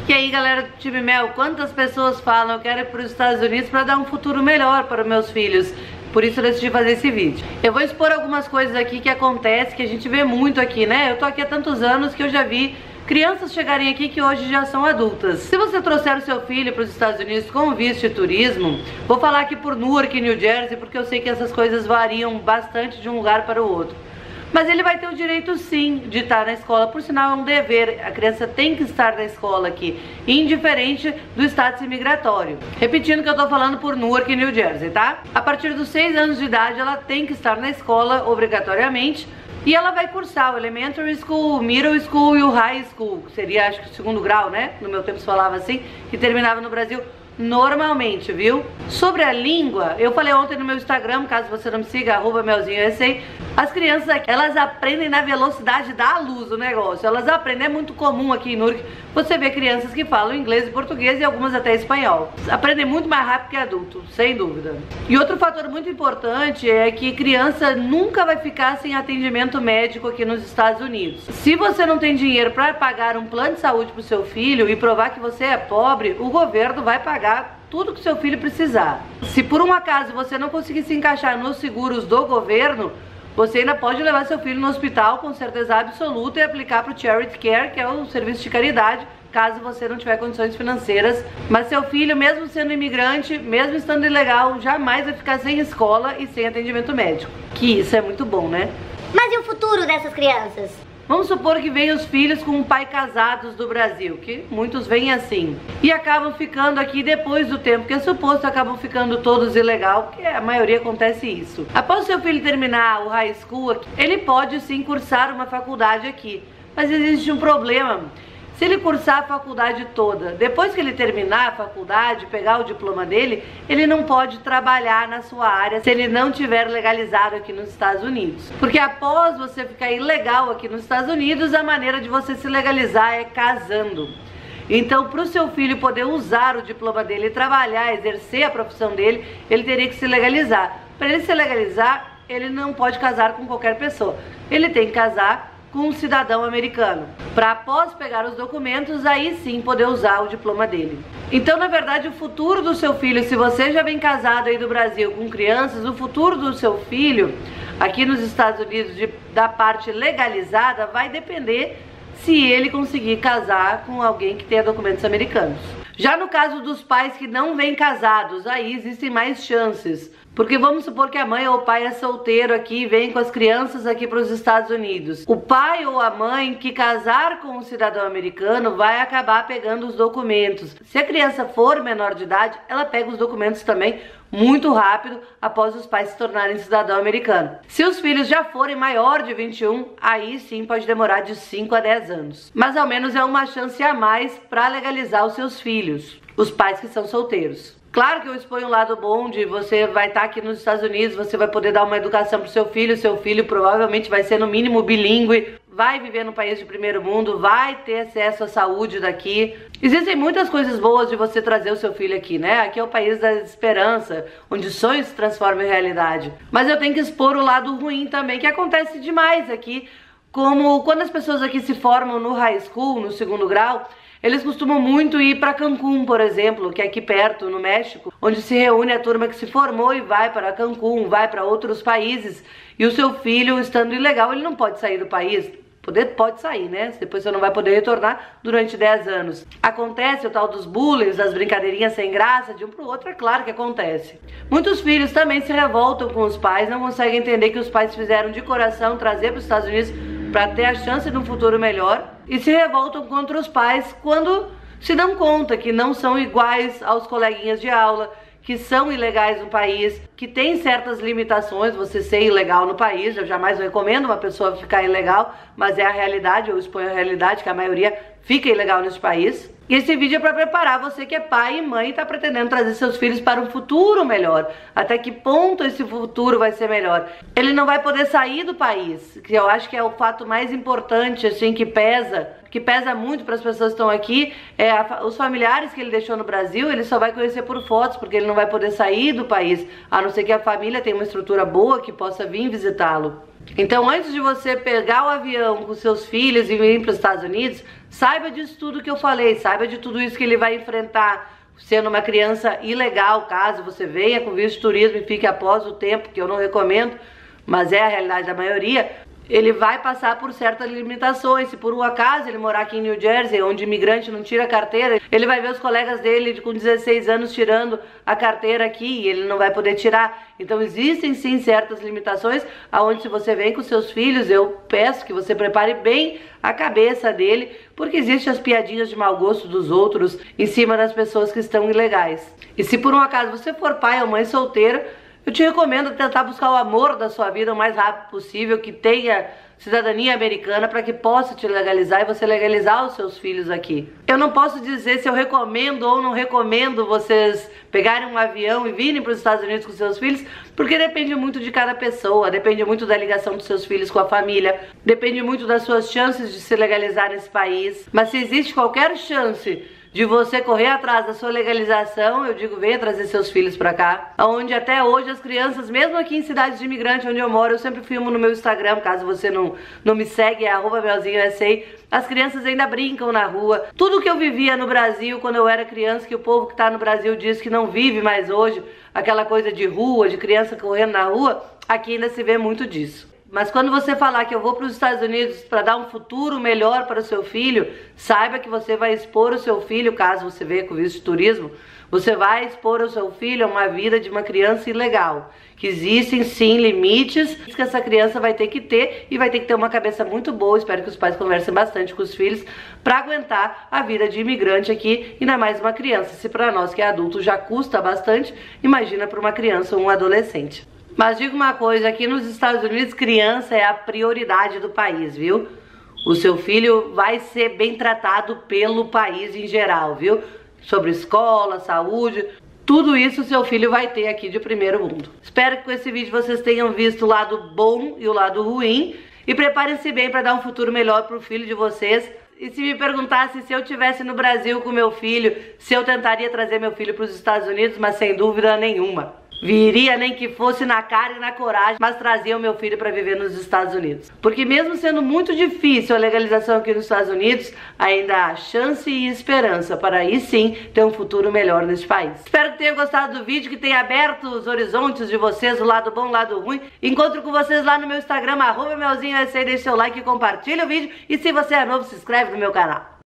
E aí, galera do Time Mel, quantas pessoas falam eu quero ir para os Estados Unidos para dar um futuro melhor para os meus filhos? Por isso eu decidi fazer esse vídeo. Eu vou expor algumas coisas aqui que acontecem, que a gente vê muito aqui, né? Eu tô aqui há tantos anos que eu já vi crianças chegarem aqui que hoje já são adultas. Se você trouxer o seu filho para os Estados Unidos com visto de turismo, vou falar aqui por Newark, New Jersey, porque eu sei que essas coisas variam bastante de um lugar para o outro. Mas ele vai ter o direito sim de estar na escola, por sinal é um dever, a criança tem que estar na escola aqui, indiferente do status imigratório. Repetindo que eu tô falando por Newark, New Jersey, tá? A partir dos 6 anos de idade ela tem que estar na escola obrigatoriamente e ela vai cursar o Elementary School, o Middle School e o High School, que seria acho que o segundo grau, né? No meu tempo se falava assim, que terminava no Brasil normalmente, viu? Sobre a língua, eu falei ontem no meu Instagram, caso você não me siga, @melzinhosa, as crianças aqui, elas aprendem na velocidade da luz o negócio, elas aprendem, é muito comum aqui em Newark, você vê crianças que falam inglês e português e algumas até espanhol, aprendem muito mais rápido que adulto, sem dúvida. E outro fator muito importante é que criança nunca vai ficar sem atendimento médico aqui nos Estados Unidos. Se você não tem dinheiro para pagar um plano de saúde para o seu filho e provar que você é pobre, o governo vai pagar tudo que seu filho precisar. Se por um acaso você não conseguir se encaixar nos seguros do governo, você ainda pode levar seu filho no hospital com certeza absoluta e aplicar para o Charity Care, que é o serviço de caridade, caso você não tiver condições financeiras. Mas seu filho, mesmo sendo imigrante, mesmo estando ilegal, jamais vai ficar sem escola e sem atendimento médico. Que isso é muito bom, né? Mas e o futuro dessas crianças? Vamos supor que vêm os filhos com um pai casados do Brasil, que muitos vêm assim, e acabam ficando aqui depois do tempo que é suposto, acabam ficando todos ilegal, porque a maioria acontece isso. Após seu filho terminar o high school aqui, ele pode sim cursar uma faculdade aqui, mas existe um problema. Se ele cursar a faculdade toda, depois que ele terminar a faculdade, pegar o diploma dele, ele não pode trabalhar na sua área se ele não tiver legalizado aqui nos Estados Unidos. Porque após você ficar ilegal aqui nos Estados Unidos, a maneira de você se legalizar é casando. Então, para o seu filho poder usar o diploma dele, trabalhar, exercer a profissão dele, ele teria que se legalizar. Para ele se legalizar, ele não pode casar com qualquer pessoa. Ele tem que casar com um cidadão americano, para após pegar os documentos, aí sim poder usar o diploma dele. Então, na verdade, o futuro do seu filho, se você já vem casado aí do Brasil com crianças, o futuro do seu filho aqui nos Estados Unidos, da parte legalizada, vai depender se ele conseguir casar com alguém que tenha documentos americanos. Já no caso dos pais que não vêm casados, aí existem mais chances. Porque vamos supor que a mãe ou o pai é solteiro aqui e vem com as crianças aqui para os Estados Unidos. O pai ou a mãe que casar com um cidadão americano vai acabar pegando os documentos. Se a criança for menor de idade, ela pega os documentos também muito rápido após os pais se tornarem cidadão americano. Se os filhos já forem maior de 21, aí sim pode demorar de 5 a 10 anos. Mas ao menos é uma chance a mais para legalizar os seus filhos, os pais que são solteiros. Claro que eu exponho um lado bom de você vai estar aqui nos Estados Unidos, você vai poder dar uma educação para o seu filho provavelmente vai ser no mínimo bilíngue, vai viver num país de primeiro mundo, vai ter acesso à saúde daqui. Existem muitas coisas boas de você trazer o seu filho aqui, né? Aqui é o país da esperança, onde sonhos se transformam em realidade. Mas eu tenho que expor o lado ruim também, que acontece demais aqui, como quando as pessoas aqui se formam no high school, no segundo grau, eles costumam muito ir para Cancún, por exemplo, que é aqui perto, no México, onde se reúne a turma que se formou e vai para Cancún, vai para outros países. E o seu filho, estando ilegal, ele não pode sair do país. Pode sair, né? Depois você não vai poder retornar durante 10 anos. Acontece o tal dos bullies, das brincadeirinhas sem graça, de um pro outro, é claro que acontece. Muitos filhos também se revoltam com os pais, não conseguem entender que os pais fizeram de coração trazer para os Estados Unidos para ter a chance de um futuro melhor, e se revoltam contra os pais quando se dão conta que não são iguais aos coleguinhas de aula, que são ilegais no país, que tem certas limitações você ser ilegal no país. Eu jamais recomendo uma pessoa ficar ilegal, mas é a realidade, eu exponho a realidade que a maioria fica ilegal nesse país. E esse vídeo é para preparar você que é pai e mãe e está pretendendo trazer seus filhos para um futuro melhor. Até que ponto esse futuro vai ser melhor? Ele não vai poder sair do país, que eu acho que é o fato mais importante, assim, que pesa. que pesa muito para as pessoas que estão aqui, os familiares que ele deixou no Brasil, ele só vai conhecer por fotos, porque ele não vai poder sair do país, a não ser que a família tenha uma estrutura boa que possa vir visitá-lo. Então, antes de você pegar o avião com seus filhos e vir para os Estados Unidos, saiba disso tudo que eu falei, saiba de tudo isso que ele vai enfrentar sendo uma criança ilegal, caso você venha com visto de turismo e fique após o tempo, que eu não recomendo, mas é a realidade da maioria. Ele vai passar por certas limitações. Se por um acaso ele morar aqui em New Jersey, onde imigrante não tira carteira, ele vai ver os colegas dele com 16 anos tirando a carteira aqui e ele não vai poder tirar. Então existem sim certas limitações, aonde se você vem com seus filhos, eu peço que você prepare bem a cabeça dele, porque existem as piadinhas de mau gosto dos outros em cima das pessoas que estão ilegais. E se por um acaso você for pai ou mãe solteira, eu te recomendo tentar buscar o amor da sua vida o mais rápido possível, que tenha cidadania americana para que possa te legalizar e você legalizar os seus filhos aqui. Eu não posso dizer se eu recomendo ou não recomendo vocês pegarem um avião e virem para os Estados Unidos com seus filhos, porque depende muito de cada pessoa, depende muito da ligação dos seus filhos com a família, depende muito das suas chances de se legalizar nesse país. Mas se existe qualquer chance de você correr atrás da sua legalização, eu digo, venha trazer seus filhos pra cá. Onde até hoje as crianças, mesmo aqui em cidades de imigrante onde eu moro, eu sempre filmo no meu Instagram, caso você não me segue, é @melzinhosa, as crianças ainda brincam na rua. Tudo que eu vivia no Brasil quando eu era criança, que o povo que tá no Brasil diz que não vive mais hoje, aquela coisa de rua, de criança correndo na rua, aqui ainda se vê muito disso. Mas quando você falar que eu vou para os Estados Unidos para dar um futuro melhor para o seu filho, saiba que você vai expor o seu filho, caso você venha com visto de turismo, você vai expor o seu filho a uma vida de uma criança ilegal. Que existem sim limites que essa criança vai ter que ter e vai ter que ter uma cabeça muito boa. Espero que os pais conversem bastante com os filhos para aguentar a vida de imigrante aqui, ainda mais uma criança. Se para nós que é adulto já custa bastante, imagina para uma criança ou um adolescente. Mas digo uma coisa, aqui nos Estados Unidos, criança é a prioridade do país, viu? O seu filho vai ser bem tratado pelo país em geral, viu? Sobre escola, saúde, tudo isso o seu filho vai ter aqui de primeiro mundo. Espero que com esse vídeo vocês tenham visto o lado bom e o lado ruim. E preparem-se bem para dar um futuro melhor para o filho de vocês. E se me perguntasse se eu estivesse no Brasil com meu filho, se eu tentaria trazer meu filho para os Estados Unidos, mas sem dúvida nenhuma. Viria nem que fosse na cara e na coragem, mas trazia o meu filho para viver nos Estados Unidos. Porque mesmo sendo muito difícil a legalização aqui nos Estados Unidos, ainda há chance e esperança para aí sim ter um futuro melhor neste país. Espero que tenham gostado do vídeo, que tenha aberto os horizontes de vocês, o lado bom, o lado ruim. Encontro com vocês lá no meu Instagram, @melzinhosa, deixe seu like e compartilha o vídeo. E se você é novo, se inscreve no meu canal.